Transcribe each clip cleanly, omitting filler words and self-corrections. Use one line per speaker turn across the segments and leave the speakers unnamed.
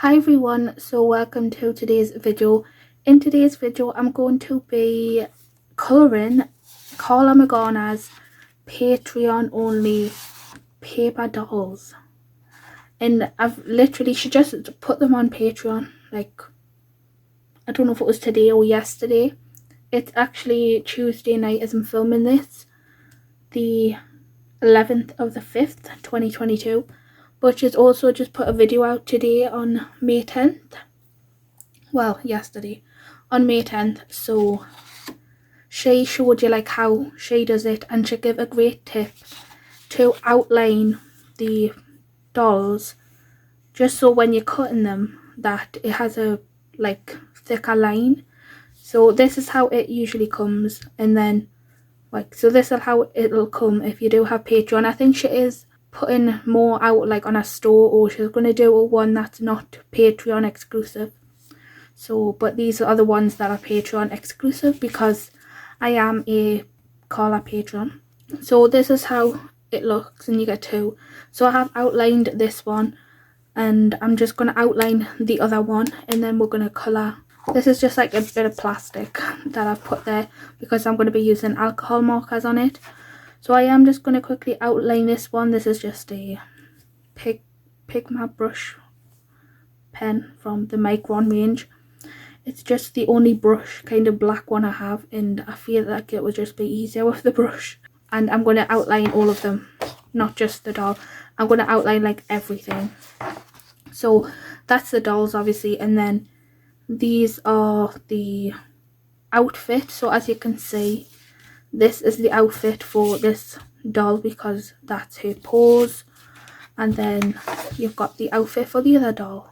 Hi everyone, so welcome to today's video. In today's video I'm going to be colouring Karla Magana's Patreon only paper dolls, and she just put them on Patreon, like I don't know if it was today or yesterday. It's actually Tuesday night as I'm filming this, the 11th of the 5th 2022, but she's also just put a video out today on May 10th. Well, yesterday on May 10th. So she showed you like how she does it, and she gave a great tip to outline the dolls, just so when you're cutting them that it has a like thicker line. So this is how it usually comes, and then so this is how it'll come if you do have Patreon. I think she is putting more out like on a store, or she's going to do a one that's not Patreon exclusive. So, but these are the ones that are Patreon exclusive because I am a Karla patron. So this is how it looks, and you get two. So I have outlined this one, and I'm just going to outline the other one, and then we're going to colour. This is just like a bit of plastic that I've put there because I'm going to be using alcohol markers on it. So I am just going to quickly outline this one. This is just a Pigma brush pen from the Micron range. It's just the only brush kind of black one I have, and I feel like it would just be easier with the brush. And I'm going to outline all of them, not just the doll. I'm going to outline like everything. So that's the dolls obviously, and then these are the outfit. So as you can see, this is the outfit for this doll because that's her pose, and then you've got the outfit for the other doll.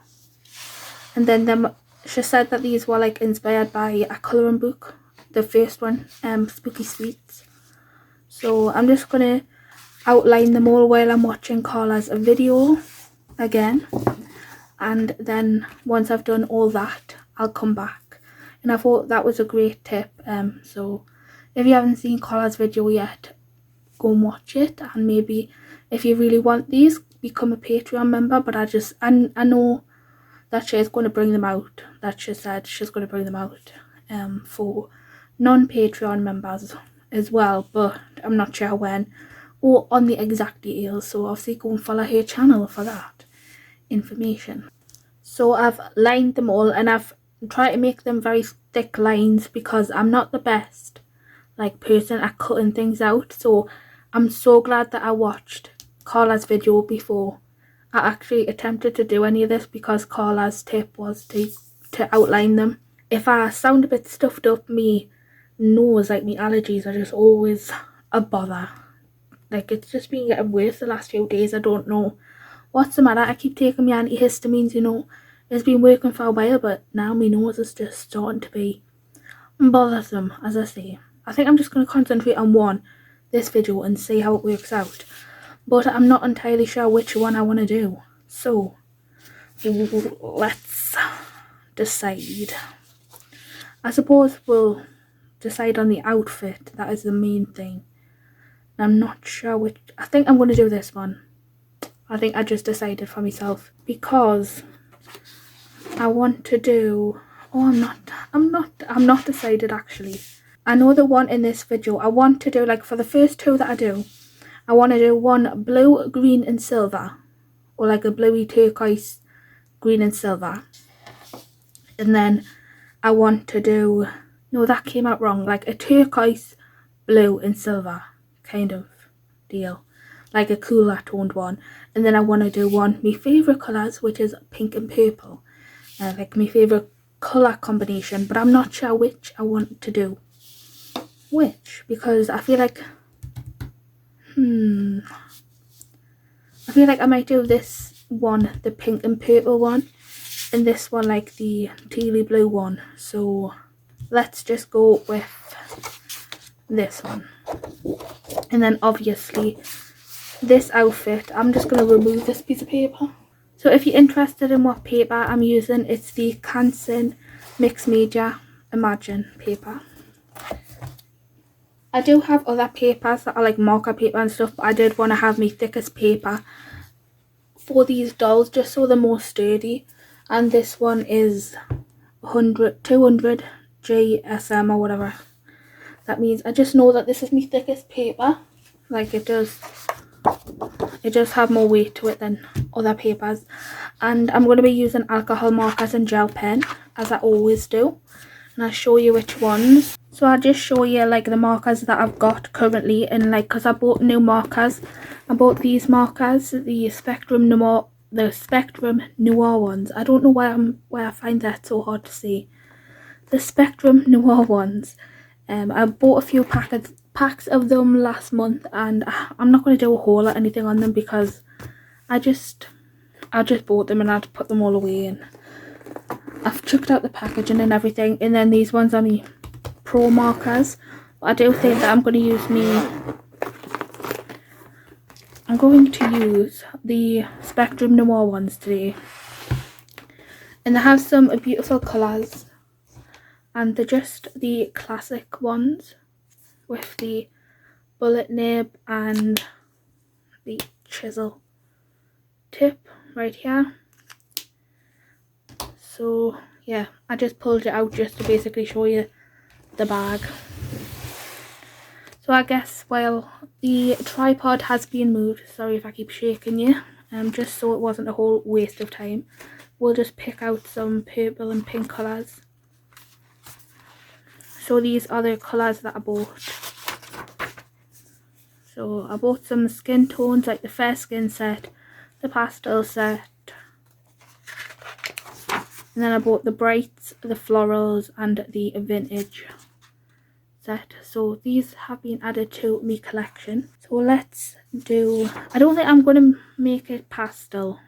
And then she said that these were like inspired by a colouring book, the first one, Spooky Sweets. So I'm just going to outline them all while I'm watching Karla's video again, and then once I've done all that I'll come back. And I thought that was a great tip, so if you haven't seen Karla's video yet, go and watch it, and maybe if you really want these, become a Patreon member. But I know that she is going to bring them out, that she said she's going to bring them out for non-Patreon members as well, but I'm not sure when or on the exact details. So obviously go and follow her channel for that information. So I've lined them all, and I've tried to make them very thick lines because I'm not the best person at cutting things out. So I'm so glad that I watched Karla's video before I actually attempted to do any of this, because Karla's tip was to outline them. If I sound a bit stuffed up, me nose, like me allergies are just always a bother. Like it's just been getting worse the last few days. I don't know what's the matter. I keep taking my antihistamines, you know. It's been working for a while, but now my nose is just starting to be bothersome, as I say. I think I'm just going to concentrate on this video and see how it works out. But I'm not entirely sure which one I want to do. So, let's decide. I suppose we'll decide on the outfit. That is the main thing. I'm not sure which. I think I'm going to do this one. I think I just decided for myself, because I want to do... Oh, I'm not decided actually. I know the one in this video. I want to do, like, for the first two that I do, I want to do one blue, green and silver, or like a bluey turquoise, green and silver. And then I want to do, no, that came out wrong, like a turquoise, blue and silver kind of deal, like a cooler toned one. And then I want to do one, my favourite colours, which is pink and purple, like my favourite colour combination, but I'm not sure which I want to do. Which, because I feel like I feel like I might do this one, the pink and purple one, and this one like the tealy blue one. So let's just go with this one. And then obviously this outfit, I'm just going to remove this piece of paper. So if you're interested in what paper I'm using, it's the Canson Mixed Media Imagine paper. I do have other papers that are like marker paper and stuff, but I did want to have my thickest paper for these dolls just so they're more sturdy. and this one is 200 GSM or whatever that means. I just know that this is my thickest paper. Like it does have more weight to it than other papers. And I'm going to be using alcohol markers and gel pen, as I always do, and I'll show you which ones. So I'll just show you like the markers that I've got currently, and like because I bought new markers. I bought these markers, the Spectrum Noir ones. I don't know why I find that so hard to say. The Spectrum Noir ones. I bought a few packs of them last month, and I'm not going to do a haul or anything on them because I just bought them and I'd put them all away, and I've chucked out the packaging and everything. And then these ones are my Pro markers. I do think that I'm going to use the Spectrum Noir ones today, and they have some beautiful colours, and they're just the classic ones with the bullet nib and the chisel tip right here. So yeah, I just pulled it out just to basically show you the bag. So I guess while the tripod has been moved, sorry if I keep shaking you, just so it wasn't a whole waste of time, we'll just pick out some purple and pink colours. So these are the colours that I bought. So I bought some skin tones like the Fair Skin set, the pastel set, and then I bought the brights, the florals and the vintage set. So these have been added to my collection. So let's do, I don't think I'm going to make it pastel.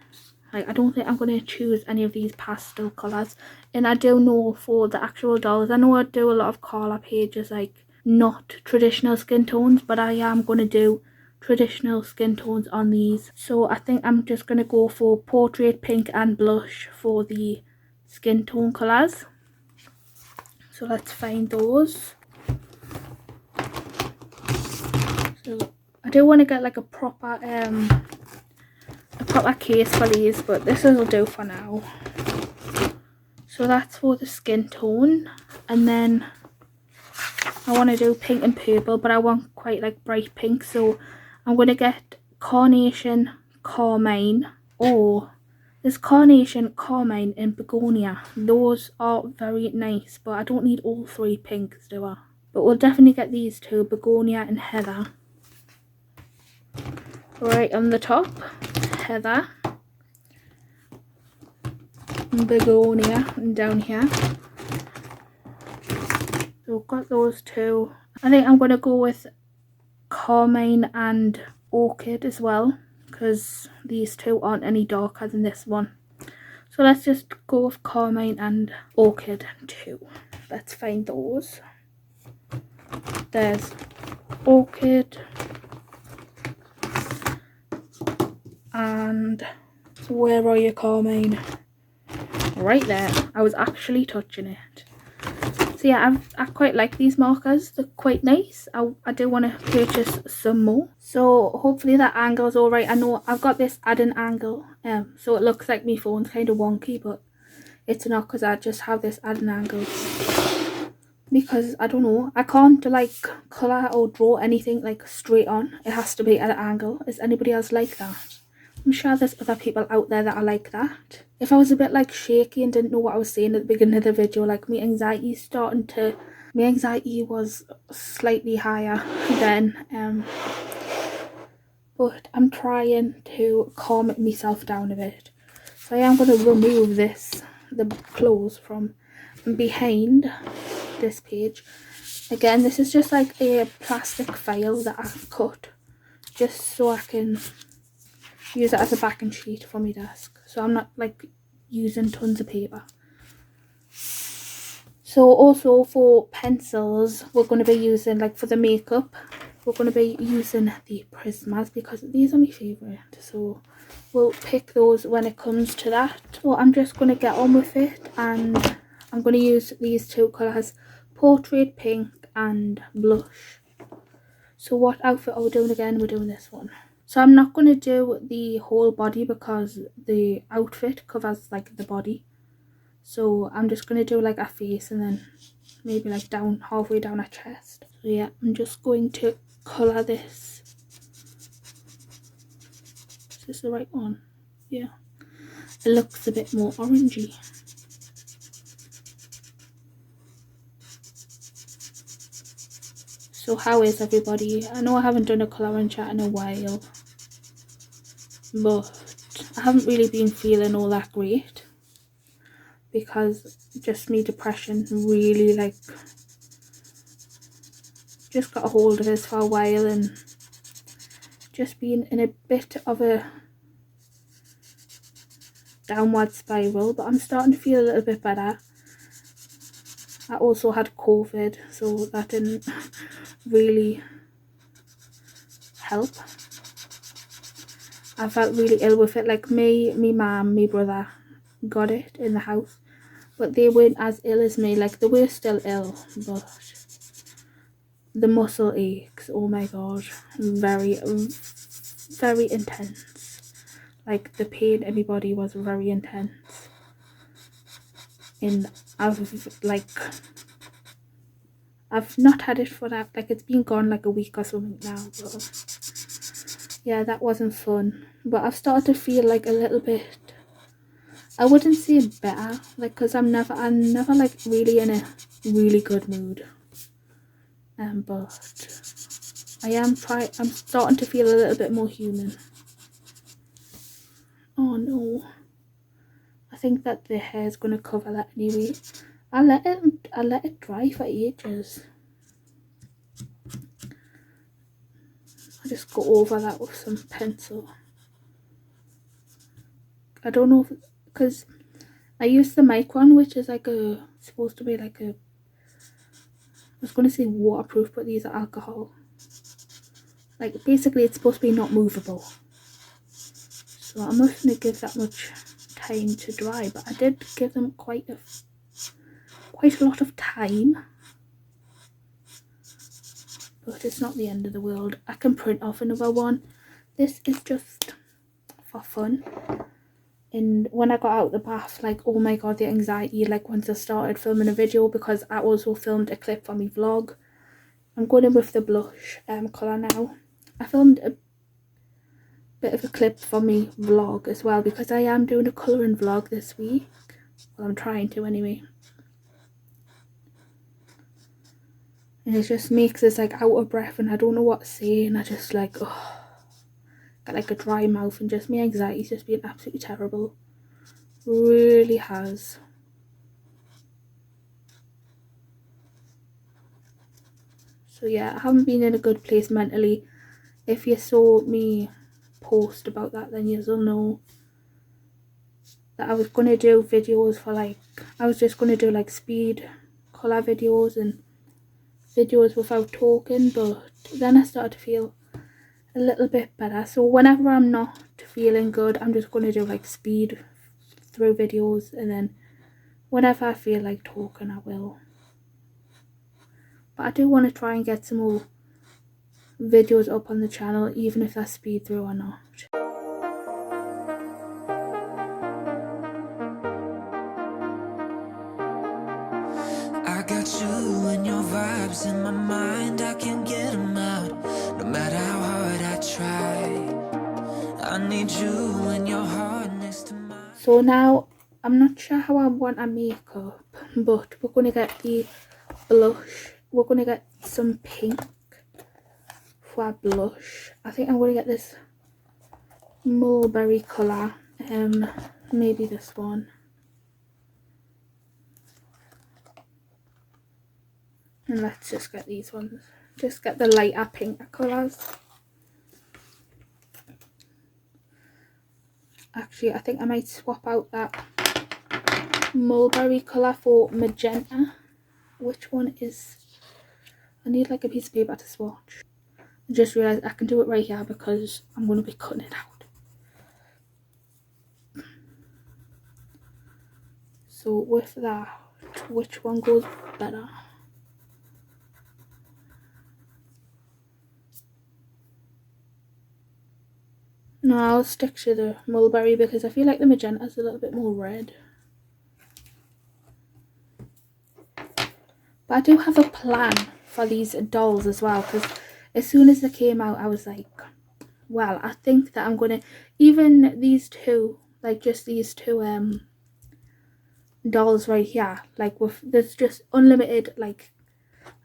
Like I don't think I'm going to choose any of these pastel colours. And I do know for the actual dolls, I know I do a lot of Karla pages like not traditional skin tones, but I am going to do traditional skin tones on these. So I think I'm just going to go for portrait pink and blush for the skin tone colours. So let's find those. So I do want to get like a proper case for these, but this will do for now. So that's for the skin tone, and then I want to do pink and purple, but I want quite like bright pink, so I'm going to get carnation, carmine, or there's carnation, carmine and begonia. Those are very nice, but I don't need all three pinks, do I? But we'll definitely get these two, begonia and heather. Right on the top, heather, begonia, and down here. So I've got those two. I think I'm going to go with carmine and orchid as well, because these two aren't any darker than this one. So let's just go with carmine and orchid too. Let's find those. There's orchid, and where are you, carmine? Right there. I was actually touching it. So yeah, I quite like these markers. They're quite nice. I do want to purchase some more. So hopefully that angle is alright. I know I've got this add an angle, so it looks like my phone's kind of wonky, but it's not, because I just have this add an angle. Because I don't know, I can't like colour or draw anything like straight on. It has to be at an angle. Is anybody else like that? I'm sure there's other people out there that are like that. If I was a bit like shaky and didn't know what I was saying at the beginning of the video, like my anxiety was slightly higher then, but I'm trying to calm myself down a bit. So I am going to remove the clothes from behind this page. Again, this is just like a plastic file that I cut just so I can use it as a backing sheet for my desk, so I'm not like using tons of paper. So also for pencils, we're going to be using, like for the makeup, we're going to be using the Prismas because these are my favourite, so we'll pick those when it comes to that. So I'm just going to get on with it, and I'm going to use these two colours, portrait pink and blush. So what outfit are we doing again? We're doing this one. So I'm not going to do the whole body because the outfit covers like the body. So I'm just going to do like a face and then maybe like down, halfway down her chest. So yeah, I'm just going to colour this. Is this the right one? Yeah. It looks a bit more orangey. So how is everybody? I know I haven't done a colouring chat in a while, but I haven't really been feeling all that great because just me depression really like just got a hold of us for a while and just been in a bit of a downward spiral, but I'm starting to feel a little bit better. I also had COVID, so that didn't really help. I felt really ill with it. Like me mum, my brother got it in the house, but they weren't as ill as me. Like they were still ill, but the muscle aches, oh my god, very intense. Like the pain in my body was very intense, and I've not had it for that, like it's been gone like a week or something now, but yeah, that wasn't fun. But I've started to feel like a little bit, I wouldn't say better, like because I'm never like really in a really good mood, but I'm starting to feel a little bit more human. Oh no, I think that the hair is gonna cover that anyway. I let it dry for ages. I just go over that with some pencil. I don't know if, because I used the mic one, which is like supposed to be like I was gonna say waterproof, but these are alcohol. Like basically it's supposed to be not movable. So I'm not gonna give that much time to dry, but I did give them quite a lot of time. But it's not the end of the world. I can print off another one. This is just for fun. And when I got out of the bath, like, oh my god, the anxiety, like once I started filming a video, because I also filmed a clip for my vlog. I'm going in with the blush colour now. I filmed a bit of a clip for my vlog as well, because I am doing a colouring vlog this week. Well, I'm trying to anyway. And it just makes us like out of breath and I don't know what to say, and I just like, oh, got like a dry mouth, and just my anxiety's just been absolutely terrible. Really has. So yeah, I haven't been in a good place mentally. If you saw me post about that, then you'll know that I was going to do videos for like, I was just going to do like speed colour videos and videos without talking, but then I started to feel a little bit better. So whenever I'm not feeling good, I'm just going to do like speed through videos, and then whenever I feel like talking, I will. But I do want to try and get some more videos up on the channel, even if that's speed through or not. I got you and your vibes in my mind, I can't get them out, no matter how hard I try. I need you and your heart next to mine. So now, I'm not sure how I want our makeup, but we're going to get the blush. We're going to get some pink for our blush. I think I'm going to get this mulberry colour, maybe this one. And let's just get these ones. Just get the lighter pink colours. Actually, I think I might swap out that mulberry colour for magenta. Which one is... I need like a piece of paper to swatch. I just realised I can do it right here because I'm going to be cutting it out. So with that, which one goes better? No, I'll stick to the mulberry because I feel like the magenta is a little bit more red. But I do have a plan for these dolls as well, because as soon as they came out, I was like, well, I think that I'm gonna, even these two, like just these two dolls right here, like with, there's just unlimited, like,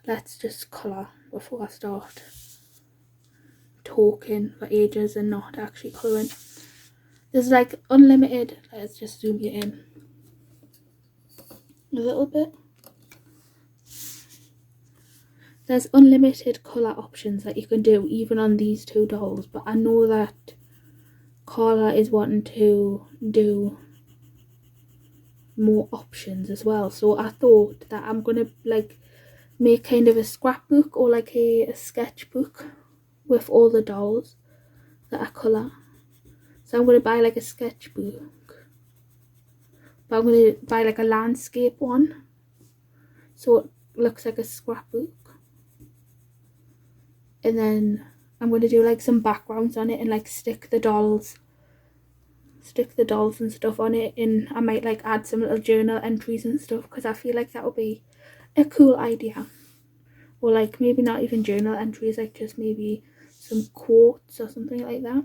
let's just colour before I start talking for ages and not actually colouring. There's like unlimited, let's just zoom it in a little bit. There's unlimited colour options that you can do even on these two dolls, but I know that Karla is wanting to do more options as well, so I thought that I'm gonna like make kind of a scrapbook or like a sketchbook with all the dolls that I colour. So I'm gonna buy like a sketchbook, but I'm gonna buy like a landscape one, so it looks like a scrapbook. And then I'm going to do like some backgrounds on it and like stick the dolls and stuff on it, and I might like add some little journal entries and stuff, because I feel like that would be a cool idea. Or like maybe not even journal entries, like just maybe some quotes or something like that.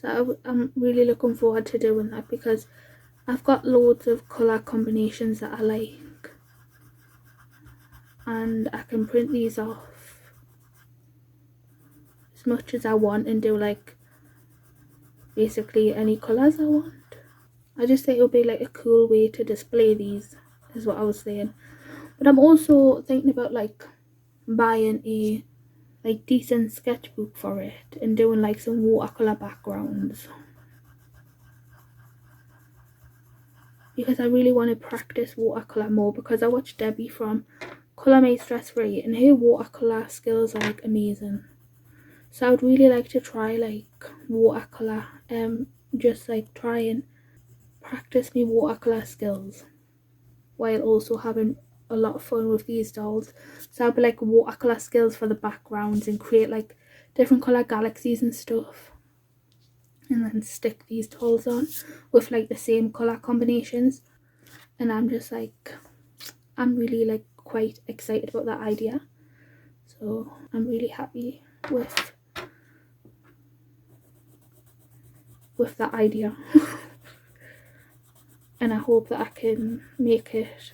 So I'm really looking forward to doing that, because I've got loads of colour combinations that I like, and I can print these off as much as I want and do like basically any colours I want. I just think it would be like a cool way to display these, is what I was saying. But I'm also thinking about like buying a like decent sketchbook for it and doing like some watercolour backgrounds, because I really want to practice watercolour more, because I watched Debbie from Colour Made Stress Free and her watercolour skills are like amazing. So I would really like to try like watercolour, just like try and practice my watercolour skills while also having a lot of fun with these dolls. So I'll be like watercolour skills for the backgrounds and create like different colour galaxies and stuff, and then stick these dolls on with like the same colour combinations. And I'm just like, I'm really like quite excited about that idea, so I'm really happy with that idea. And I hope that I can make it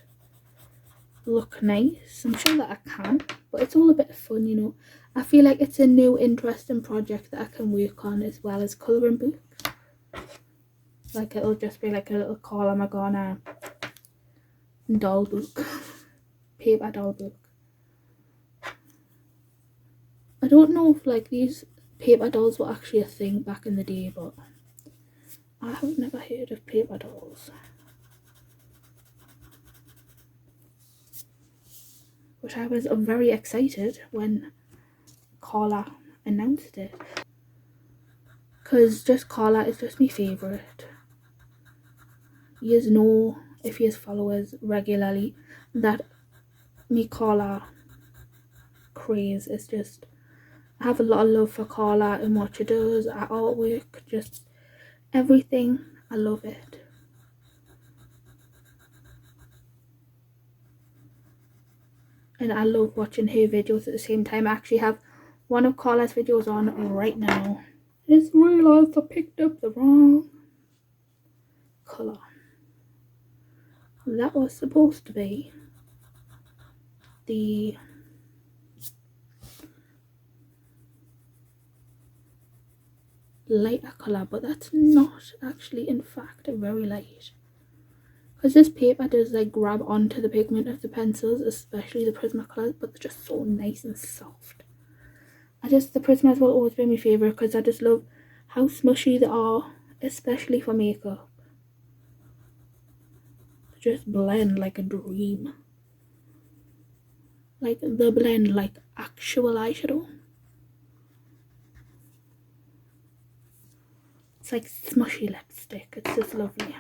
look nice. I'm sure that I can, but it's all a bit of fun, you know. I feel like it's a new interesting project that I can work on as well as colouring books. Like it'll just be like a little Karla Magana doll book, paper doll book. I don't know if like these paper dolls were actually a thing back in the day, but I have never heard of paper dolls. But I was very excited when Karla announced it, because just Karla is just my favourite. You know, if you follow us regularly, that me Karla craze is just, I have a lot of love for Karla and what she does, her artwork, just everything. I love it. And I love watching her videos at the same time. I actually have one of Karla's videos on right now. I just realised I picked up the wrong colour. That was supposed to be the lighter colour, but that's not actually in fact very light, because this paper does like grab onto the pigment of the pencils, especially the Prismacolors, but they're just so nice and soft. The Prismas will always be my favourite, because I just love how smushy they are, especially for makeup. They just blend like a dream. Like they blend like actual eyeshadow. It's like smushy lipstick. It's just lovely.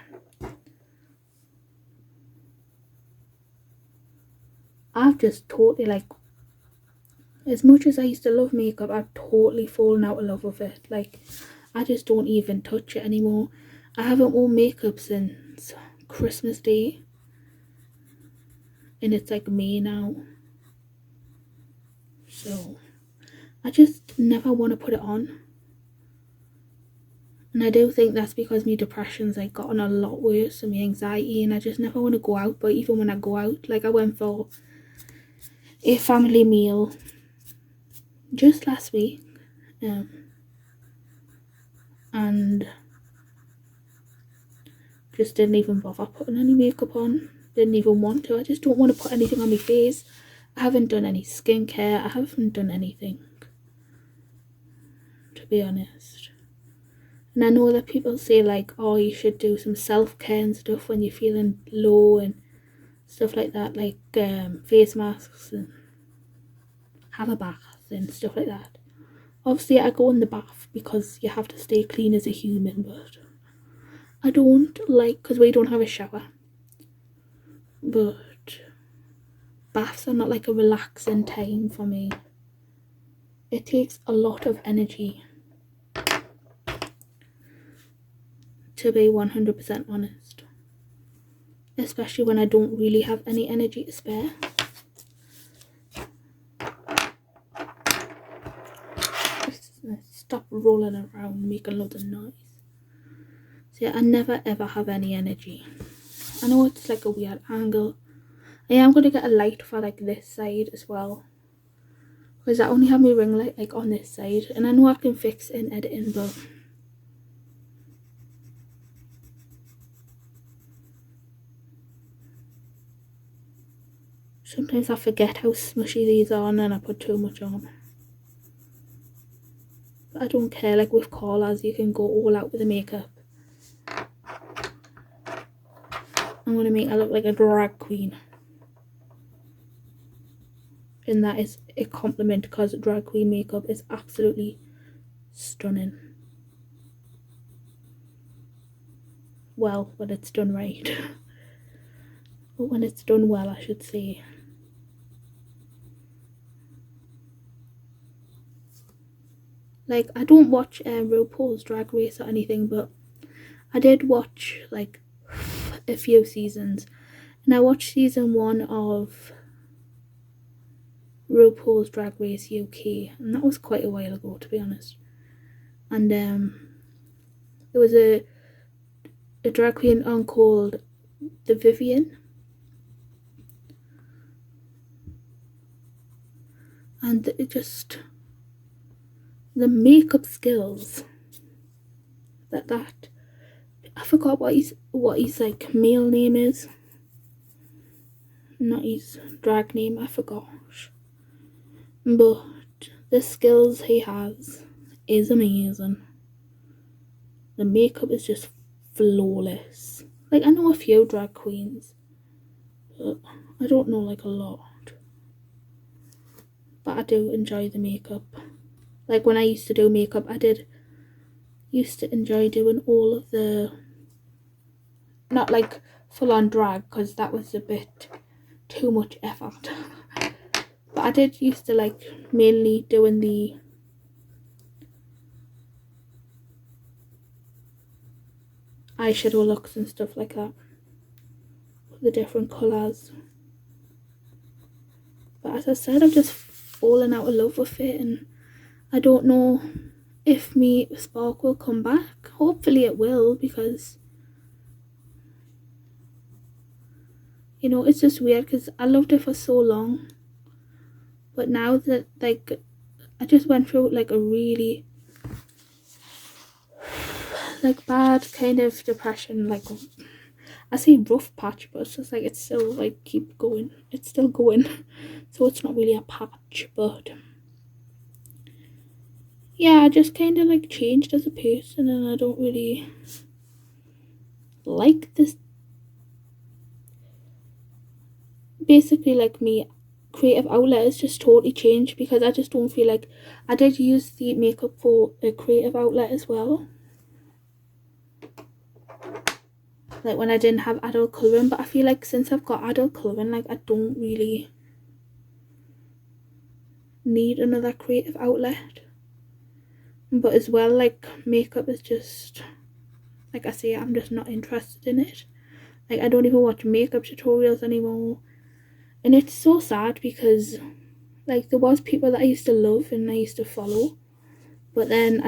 I've just totally like, as much as I used to love makeup, I've totally fallen out of love with it. Like I just don't even touch it anymore. I haven't worn makeup since Christmas Day, and it's like May now, so I just never want to put it on. And I do think that's because my depression's like gotten a lot worse and my anxiety, and I just never want to go out. But even when I go out, like I went for a family meal just last week, and just didn't even bother putting any makeup on. Didn't even want to. I just don't want to put anything on my face. I haven't done any skincare. I haven't done anything, to be honest. And I know that people say like, oh, you should do some self-care and stuff when you're feeling low and stuff like that, like face masks and have a bath and stuff like that. Obviously I go in the bath because you have to stay clean as a human, but I don't like, because we don't have a shower, but baths are not like a relaxing time for me. It takes a lot of energy, to be 100% honest, especially when I don't really have any energy to spare. Stop rolling around making loads of noise. So yeah, I never ever have any energy. I know it's like a weird angle. I am going to get a light for like this side as well, because I only have my ring light like on this side, and I know I can fix it in editing, but sometimes I forget how smushy these are and then I put too much on. But I don't care, like with Karla's you can go all out with the makeup. I'm going to make her look like a drag queen. And that is a compliment, because drag queen makeup is absolutely stunning. Well, when it's done right. But when it's done well, I should say. Like, I don't watch RuPaul's Drag Race or anything, but I did watch like a few seasons, and I watched season 1 of RuPaul's Drag Race UK, and that was quite a while ago, to be honest. And there was a drag queen on called the Vivian, and it just, the makeup skills that I forgot what his like male name is, not his drag name, I forgot, but the skills he has is amazing. The makeup is just flawless. Like, I know a few drag queens, but I don't know like a lot. But I do enjoy the makeup. Like when I used to do makeup, I used to enjoy doing all of the, not like full on drag, because that was a bit too much effort. But I did used to like mainly doing the eyeshadow looks and stuff like that, the different colours. But as I said, I've just fallen out of love with it, and I don't know if me spark will come back. Hopefully it will, because you know, it's just weird because I loved it for so long, but now that like I just went through like a really like bad kind of depression, like I say rough patch, but it's just like it's still like keep going, it's still going, so it's not really a patch. But yeah, I just kind of like changed as a person, and I don't really like this. Basically, like me creative outlet is just totally changed, because I just don't feel like I did use the makeup for a creative outlet as well, like when I didn't have adult colouring. But I feel like since I've got adult colouring, like I don't really need another creative outlet. But as well, like makeup is just, like I say, I'm just not interested in it. Like, I don't even watch makeup tutorials anymore. And it's so sad because, like, there was people that I used to love and I used to follow. But then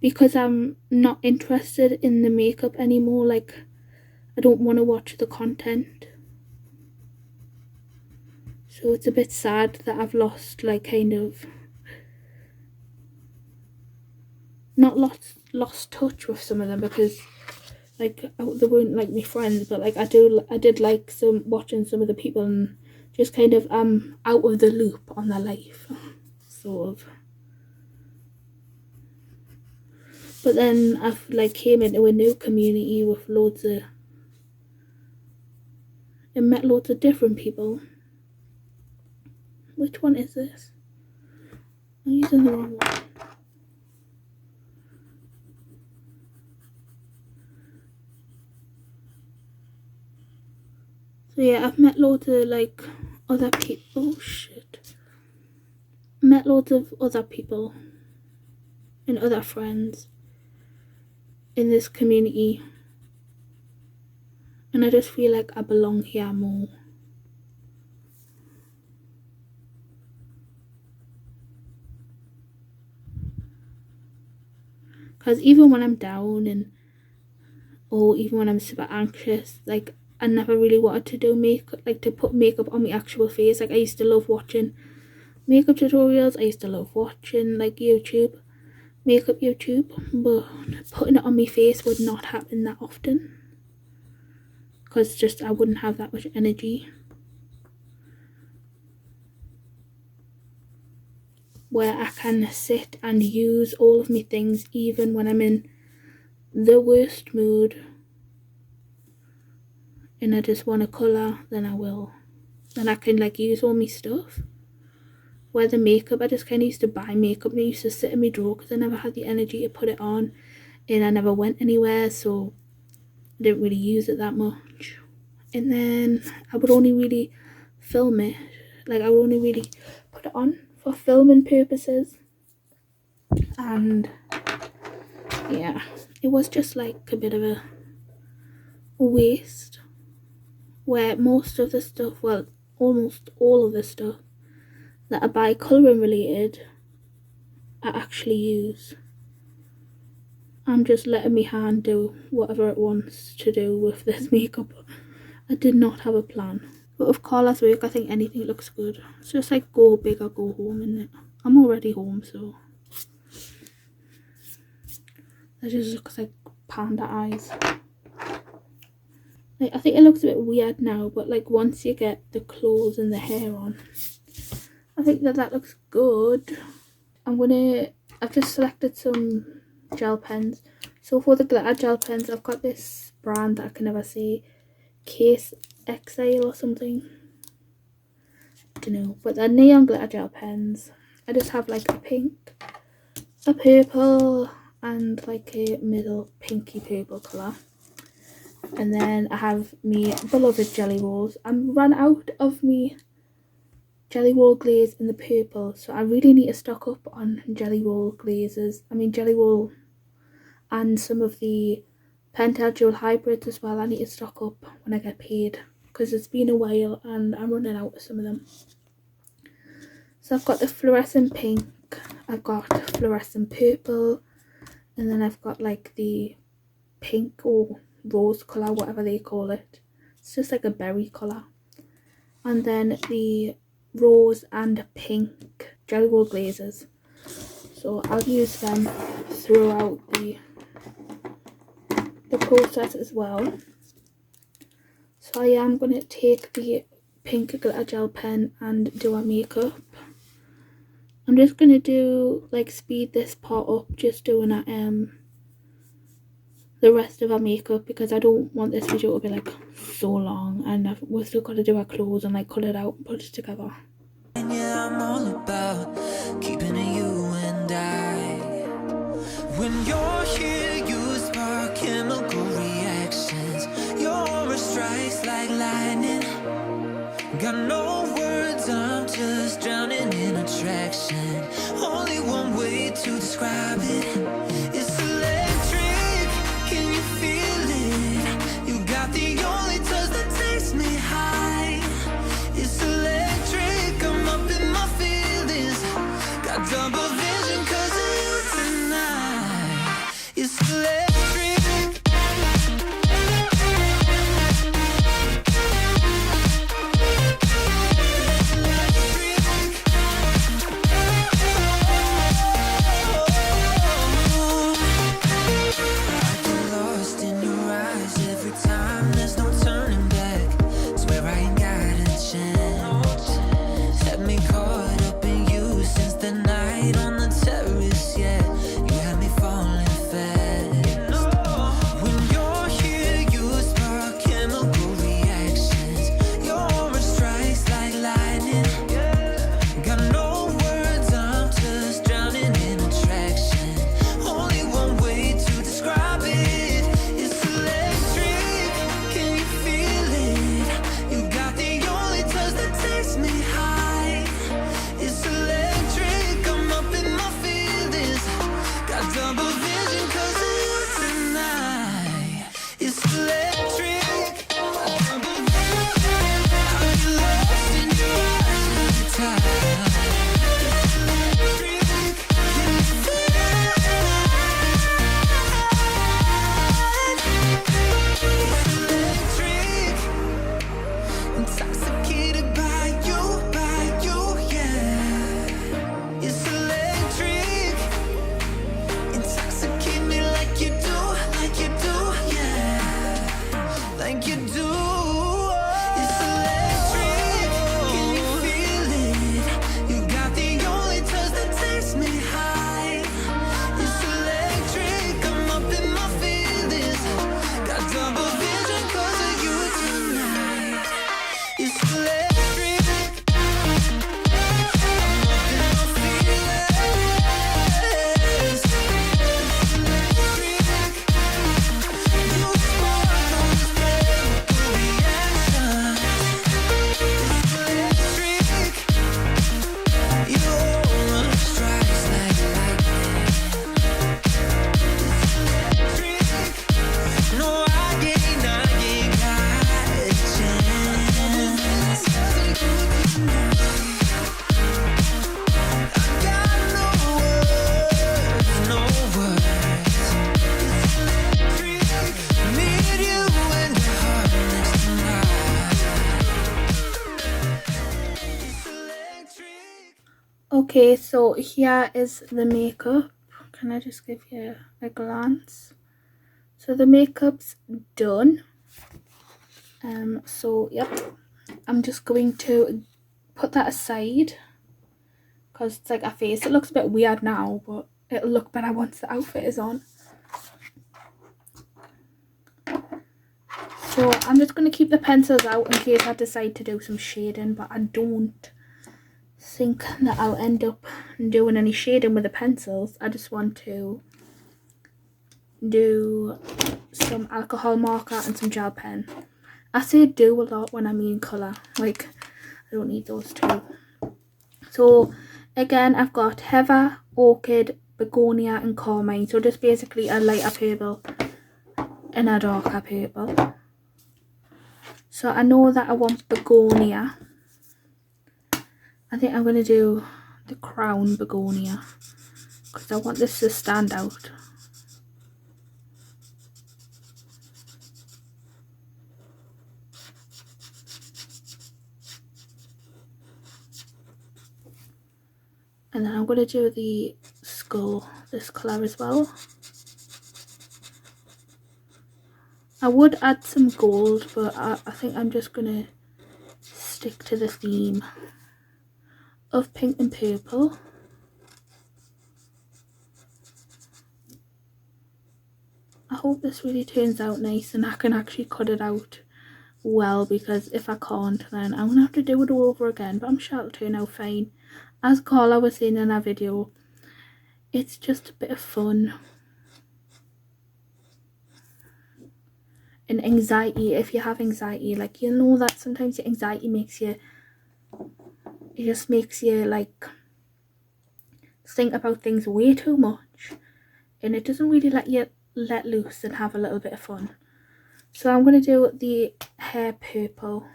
because I'm not interested in the makeup anymore, like, I don't want to watch the content. So it's a bit sad that I've lost, like, kind of, not lost touch with some of them, because, like, they weren't, like, my friends, but, like, I did like watching some of the people, and just kind of out of the loop on their life, sort of. But then I've, like, came into a new community with and met loads of different people. Which one is this? I'm using the wrong one. So yeah, I've met loads of, like, other people. Oh shit. Met loads of other people and other friends in this community. And I just feel like I belong here more. Because even when I'm down or even when I'm super anxious, like, I never really wanted to do makeup, like, to put makeup on my actual face. Like, I used to love watching makeup tutorials. I used to love watching, like, makeup YouTube, but putting it on my face would not happen that often. Because just I wouldn't have that much energy. Where I can sit and use all of my things even when I'm in the worst mood and I just want a colour, then I will. Then I can, like, use all my stuff. Where the makeup, I just kind of used to buy makeup and it used to sit in my drawer because I never had the energy to put it on and I never went anywhere, so I didn't really use it that much. And then I would only really film it, like, I would only really put it on for filming purposes. And yeah, it was just like a bit of a waste, where most of the stuff, well, almost all of the stuff that I buy colouring related, I actually use. I'm just letting my hand do whatever it wants to do with this makeup. I did not have a plan. But with Karla's work, I think anything looks good. It's just like go big or go home, isn't it? I'm already home, so that just looks like panda eyes. Like, I think it looks a bit weird now, but, like, once you get the clothes and the hair on, I think that looks good. I've just selected some gel pens. So for the glitter gel pens, I've got this brand that I can never say, Case XL or something. I don't know, but they're neon glitter gel pens. I just have, like, a pink, a purple, and, like, a middle pinky purple colour. And then I have me beloved jelly rolls. I'm run out of me jelly roll glaze in the purple, so I really need to stock up on jelly roll glazes. I mean, jelly roll and some of the Pentel Dual hybrids as well. I need to stock up when I get paid because it's been a while and I'm running out of some of them. So I've got the fluorescent pink, I've got fluorescent purple, and then I've got, like, the pink or rose colour, whatever they call it. It's just like a berry colour. And then the rose and pink jelly roll glazes. So I'll use them throughout the process as well. So I am going to take the pink glitter gel pen and do our makeup. I'm just going to do, like, speed this part up, just doing the rest of our makeup, because I don't want this video to be, like, so long, and we've still got to do our clothes and, like, cut it out and put it together.
And yeah, I'm all about keeping it you and I. When you're here, you spark chemical reactions. Your aura strikes like lightning. Got no words, I'm just drowning in attraction. Only one way to describe it. It's electric, can you feel it? Got double vision 'cause of you tonight. It's electric. Intoxicated by you, yeah. It's electric. Intoxicate me like you do, yeah. Like you do. It's electric. Can you feel it? You got the only touch that takes me high. It's electric. I'm up in my feelings. Got double vision 'cause of you tonight. It's electric. I'm up in my feelings. Electric. You spark on this chemical reaction. It's electric. Your aura strikes like lightning. It's electric. No, I ain't got a chance. I got no words. It's electric. Need you in the heart next to mine. It's electric.
Okay, so here is the makeup. Can I just give you a glance? So the makeup's done. So yep, I'm just going to put that aside because it's like a face. It looks a bit weird now, but it'll look better once the outfit is on. So I'm just going to keep the pencils out in case I decide to do some shading, but I don't think that I'll end up doing any shading with the pencils. I just want to do some alcohol marker and some gel pen. I say do a lot when I mean colour, like I don't need those two. So again, I've got heather, orchid, begonia and carmine, so just basically a lighter purple and a darker purple. So I know that I want begonia. I think I'm going to do the crown begonia because I want this to stand out. And then I'm going to do the skull, this colour as well. I would add some gold, but I think I'm just going to stick to the theme of pink and purple. I hope this really turns out nice and I can actually cut it out well, because if I can't, then I'm going to have to do it all over again, but I'm sure it'll turn out fine. As Karla was saying in our video, it's just a bit of fun. And anxiety, if you have anxiety, like, you know that sometimes your anxiety makes you, it just makes you like think about things way too much, and it doesn't really let you let loose and have a little bit of fun. So I'm going to do the hair purple.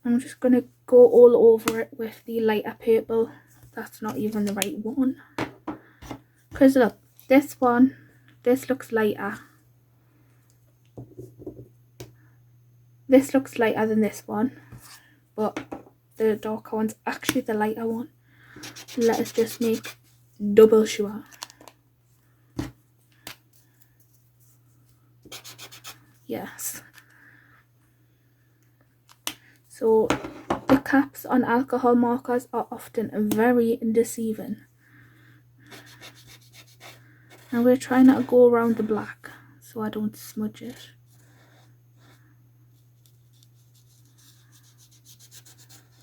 I'm just going to go all over it with the lighter purple that's not even the right one. Because look, this looks lighter. This looks lighter than this one, but the darker one's actually the lighter one. Let us just make double sure. Yes. So the caps on alcohol markers are often very deceiving. I'm going to try not to go around the black so I don't smudge it.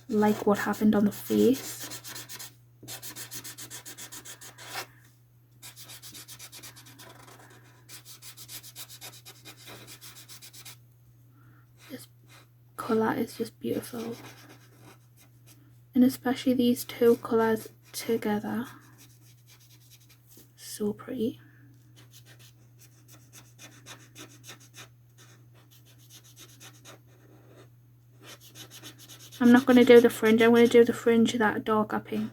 Like what happened on the face. This colour is just beautiful. And especially these two colours together. So pretty. I'm not going to do the fringe, I'm going to do the fringe that darker pink.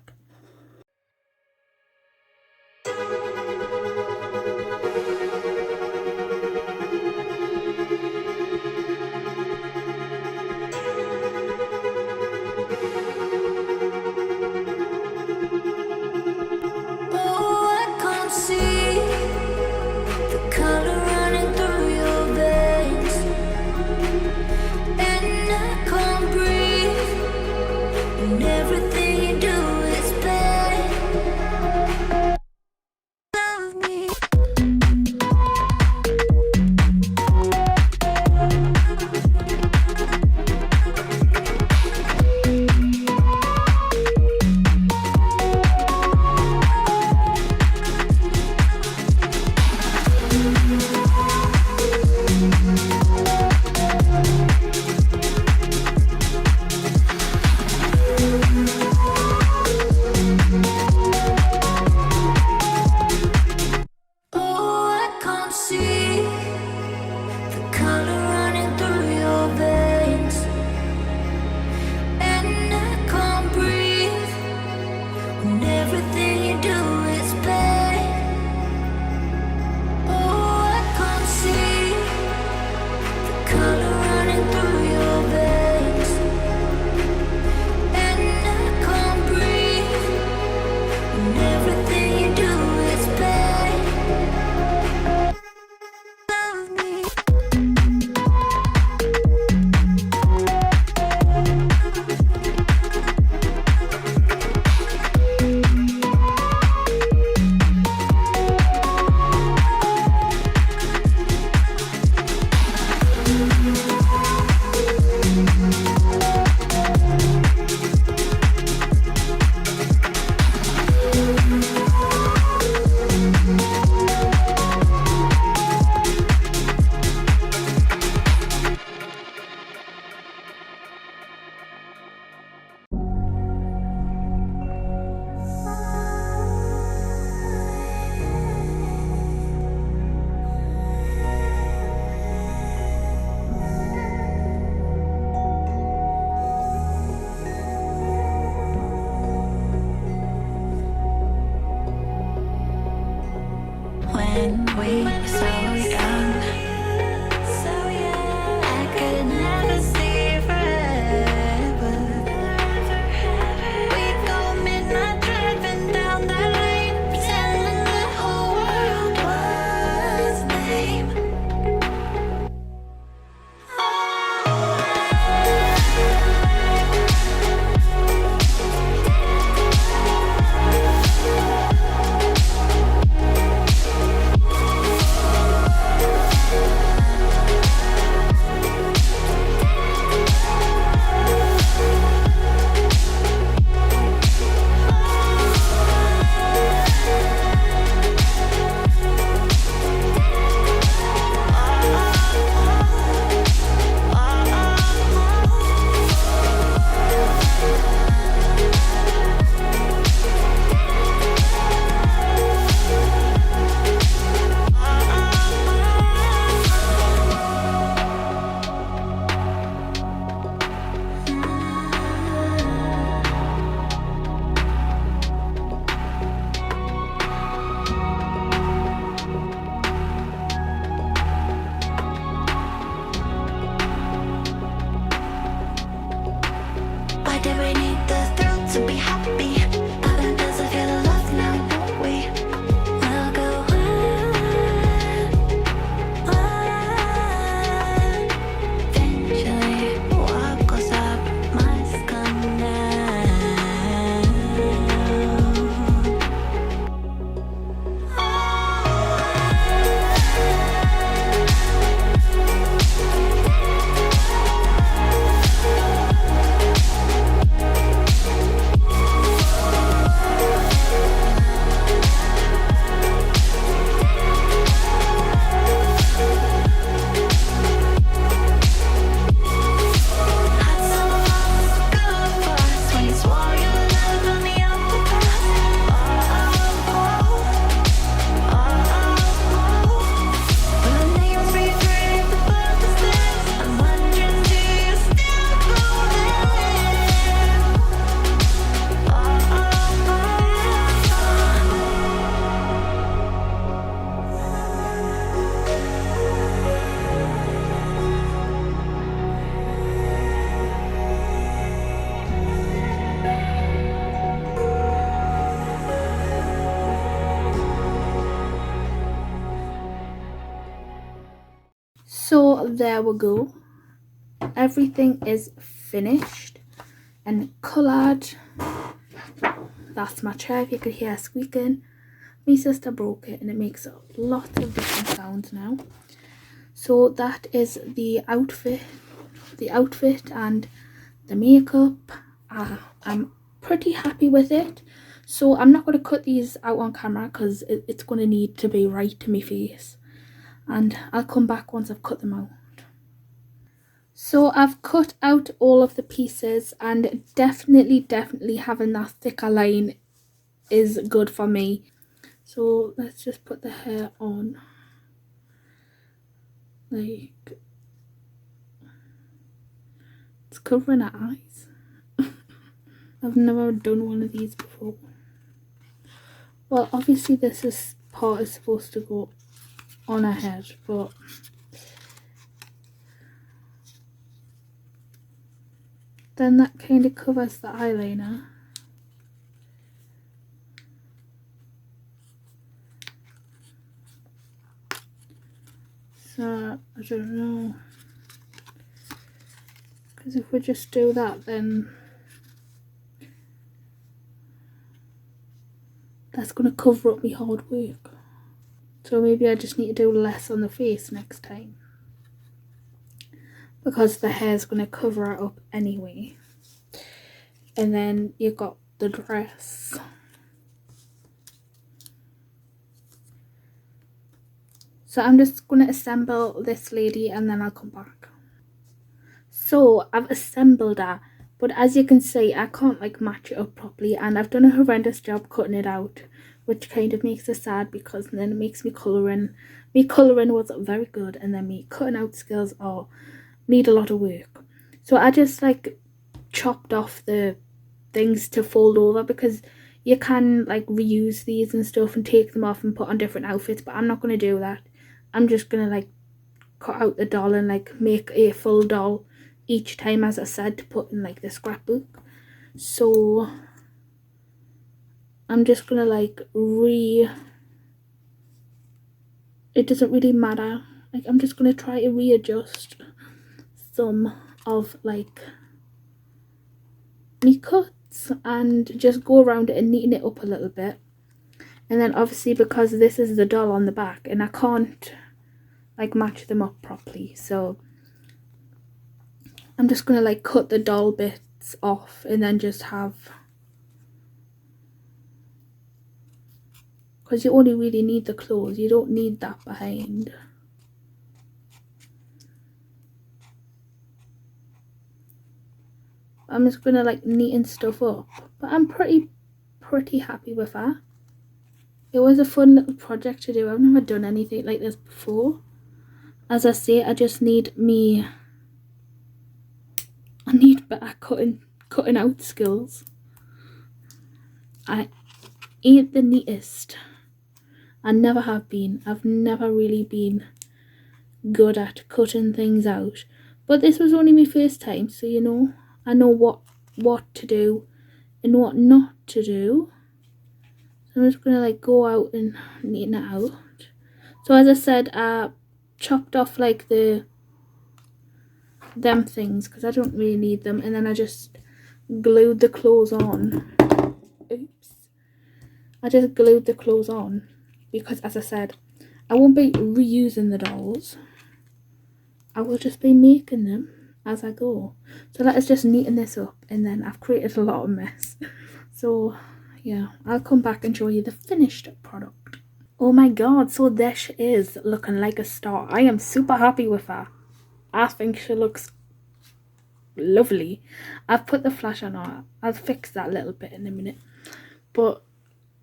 When we were so young, I could never see forever. We'd go midnight driving down that lane, pretending the whole world was lame.
there we go. Everything is finished and coloured. That's my chair, if you could hear squeaking. My sister broke it and it makes lots of different sounds now. So that is the outfit and the makeup. I'm pretty happy with it. So I'm not going to cut these out on camera because it's going to need to be right to my face. And I'll come back once I've cut them out. So I've cut out all of the pieces, and definitely having that thicker line is good for me. So let's just put the hair on. Like, it's covering her eyes. I've never done one of these before. Well, obviously this part is supposed to go on her head, but then that kind of covers the eyeliner. So I don't know, because if we just do that, then that's going to cover up my hard work. So maybe I just need to do less on the face next time, because the hair's going to cover it up anyway. And then you've got the dress. So I'm just going to assemble this lady and then I'll come back. So I've assembled her, but as you can see, I can't like match it up properly, and I've done a horrendous job cutting it out, which kind of makes it sad, because then it makes me colouring. Me colouring was very good, and then me cutting out skills need a lot of work. So I just like chopped off the things to fold over, because you can like reuse these and stuff and take them off and put on different outfits, but I'm not going to do that. I'm just going to like cut out the doll and like make a full doll each time, as I said, to put in like the scrapbook. So I'm just gonna like it doesn't really matter, like I'm just gonna try to readjust some of like me cuts and just go around it and neaten it up a little bit. And then obviously, because this is the doll on the back and I can't like match them up properly, so I'm just gonna like cut the doll bits off and then just have, because you only really need the clothes, you don't need that behind. I'm just gonna like neaten stuff up, but I'm pretty happy with that. It was a fun little project to do. I've never done anything like this before. As I say, I just need better cutting out skills. I ain't the neatest. I never have been. I've never really been good at cutting things out. But this was only my first time, so you know, I know what to do and what not to do. So I'm just gonna like go out and neaten it out. So as I said, I chopped off like them things, because I don't really need them, and then I just glued the clothes on. Oops. I just glued the clothes on, because as I said, I won't be reusing the dolls. I will just be making them as I go. So let us just neaten this up, and then I've created a lot of mess. So yeah, I'll come back and show you the finished product. Oh my god, so there she is, looking like a star. I am super happy with her. I think she looks lovely. I've put the flash on her. I'll fix that little bit in a minute. But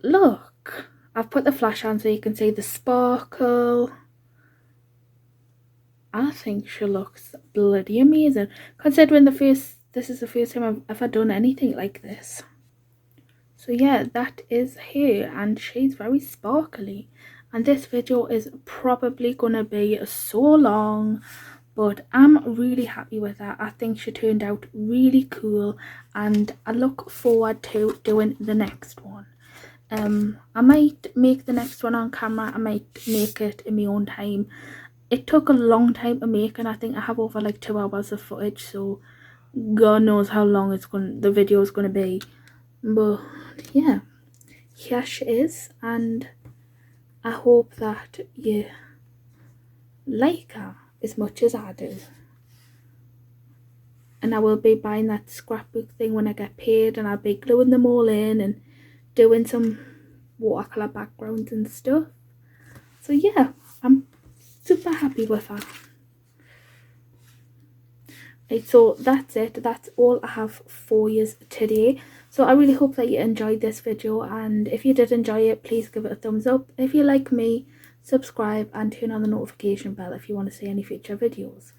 look, I've put the flash on so you can see the sparkle. I think she looks bloody amazing, considering this is the first time I've ever done anything like this. So yeah, that is her, and she's very sparkly. And this video is probably gonna be so long, but I'm really happy with her. I think she turned out really cool, and I look forward to doing the next one. I might make the next one on camera. I might make it in my own time. It took a long time to make, and I think I have over like 2 hours of footage, so God knows how long the video is going to be. But yeah, here she is, and I hope that you like her as much as I do. And I will be buying that scrapbook thing when I get paid, and I'll be gluing them all in and doing some watercolour backgrounds and stuff. So yeah, I'm super happy with her. Right, so that's it. That's all I have for you today. So I really hope that you enjoyed this video, and if you did enjoy it, please give it a thumbs up. If you like me, subscribe and turn on the notification bell if you want to see any future videos.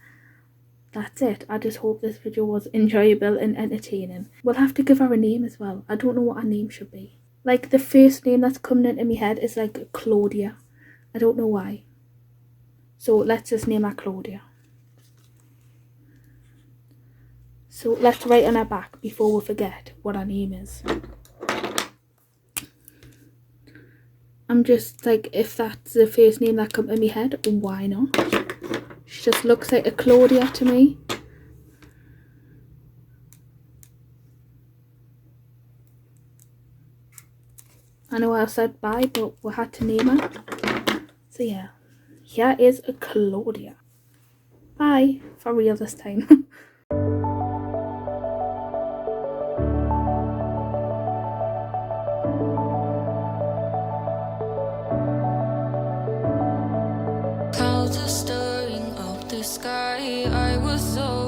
That's it. I just hope this video was enjoyable and entertaining. We'll have to give her a name as well. I don't know what her name should be. Like, the first name that's coming into my head is like Claudia. I don't know why. So let's just name her Claudia. So let's write on her back before we forget what her name is. I'm just like, if that's the first name that comes to my head, why not? She just looks like a Claudia to me. I know I said bye, but we had to name her. So yeah, here is a Claudia. Bye, for real this time.
Clouds are stirring up the sky. I was so